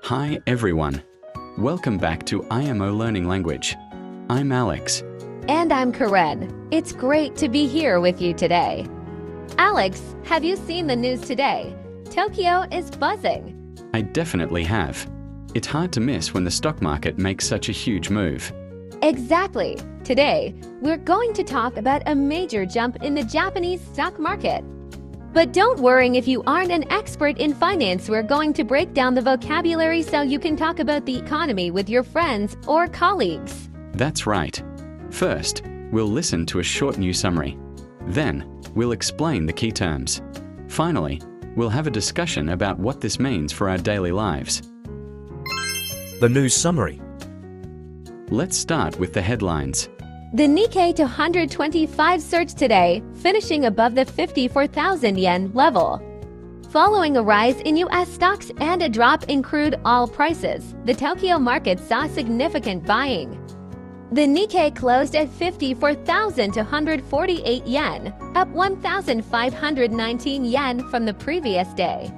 Hi everyone. Welcome back to IMO Learning Language. I'm Alex. And I'm Karen. It's great to be here with you today. Alex, have you seen the news today? Tokyo is buzzing. I definitely have. It's hard to miss when the stock market makes such a huge move. Exactly. Today, we're going to talk about a major jump in the Japanese stock market. But don't worry if you aren't an expert in finance. We're going to break down the vocabulary so you can talk about the economy with your friends or colleagues. That's right. First, we'll listen to a short news summary. Then, we'll explain the key terms. Finally, we'll have a discussion about what this means for our daily lives. The news summary. Let's start with the headlines. The Nikkei 225 surged today, finishing above the 54,000 yen level. Following a rise in U.S. stocks and a drop in crude oil prices, the Tokyo market saw significant buying. The Nikkei closed at 54,248 yen, up 1,519 yen from the previous day.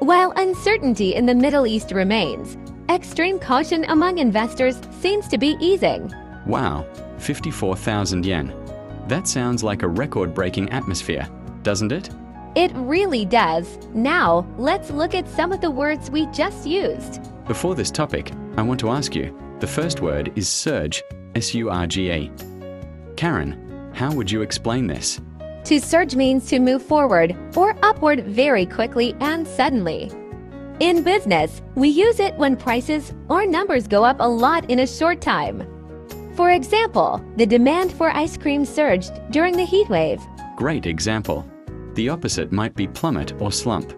While uncertainty in the Middle East remains, extreme caution among investors seems to be easing. Wow, 54,000 yen. That sounds like a record-breaking atmosphere, doesn't it? It really does. Now, let's look at some of the words we just used. Before this topic, I want to ask you, the first word is surge, S-U-R-G-E. Karen, how would you explain this? To surge means to move forward or upward very quickly and suddenly. In business, we use it when prices or numbers go up a lot in a short time. For example, the demand for ice cream surged during the heat wave. Great example. The opposite might be plummet or slump.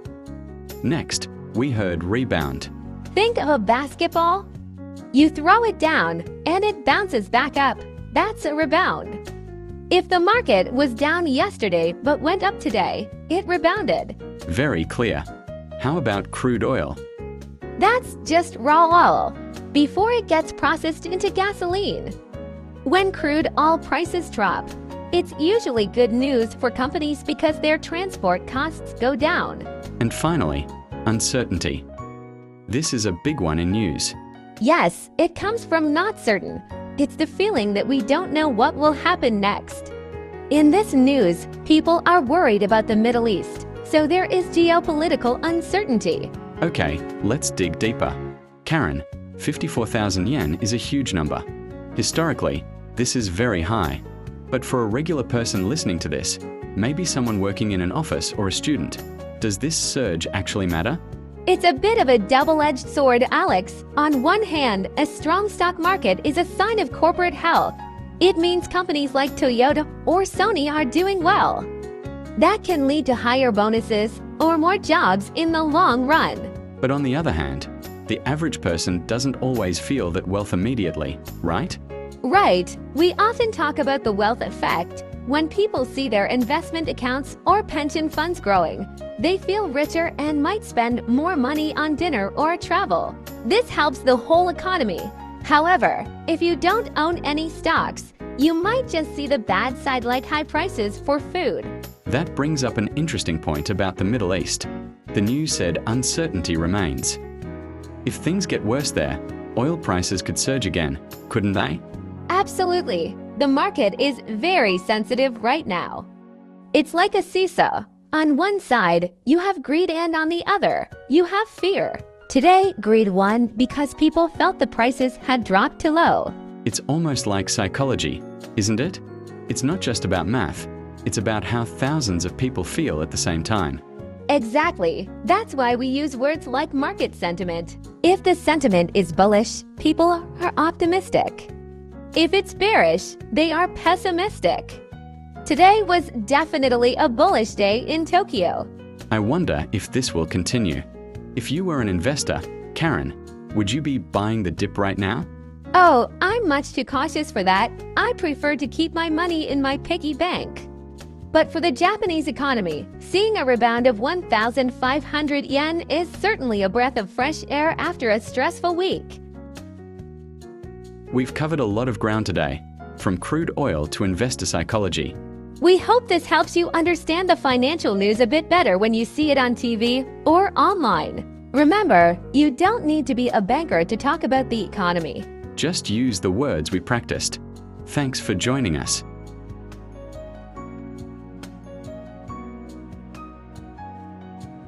Next, we heard rebound. Think of a basketball. You throw it down and it bounces back up. That's a rebound. If the market was down yesterday but went up today, it rebounded. Very clear. How about crude oil? That's just raw oil before it gets processed into gasoline. When crude oil prices drop, it's usually good news for companies because their transport costs go down. And finally, uncertainty. This is a big one in news. Yes, it comes from not certain. It's the feeling that we don't know what will happen next. In this news, people are worried about the Middle East, so there is geopolitical uncertainty. Okay, let's dig deeper. Karen, 54,000 yen is a huge number. Historically, this is very high. But for a regular person listening to this, maybe someone working in an office or a student, does this surge actually matter? It's a bit of a double-edged sword, Alex. On one hand, a strong stock market is a sign of corporate health. It means companies like Toyota or Sony are doing well. That can lead to higher bonuses or more jobs in the long run. But on the other hand, the average person doesn't always feel that wealth immediately, right? Right. We often talk about the wealth effect. When people see their investment accounts or pension funds growing, they feel richer and might spend more money on dinner or travel. This helps the whole economy. However, if you don't own any stocks, you might just see the bad side like high prices for food. That brings up an interesting point about the Middle East. The news said uncertainty remains. If things get worse there, oil prices could surge again, couldn't they? Absolutely. The market is very sensitive right now. It's like a seesaw. On one side, you have greed and on the other, you have fear. Today, greed won because people felt the prices had dropped too low. It's almost like psychology, isn't it? It's not just about math. It's about how thousands of people feel at the same time. Exactly. That's why we use words like market sentiment. If the sentiment is bullish, people are optimistic. If it's bearish, they are pessimistic. Today was definitely a bullish day in Tokyo. I wonder if this will continue. If you were an investor, Karen, would you be buying the dip right now? Oh, I'm much too cautious for that. I prefer to keep my money in my piggy bank. But for the Japanese economy, seeing a rebound of 1,500 yen is certainly a breath of fresh air after a stressful week. We've covered a lot of ground today, from crude oil to investor psychology. We hope this helps you understand the financial news a bit better when you see it on TV or online. Remember, you don't need to be a banker to talk about the economy. Just use the words we practiced. Thanks for joining us.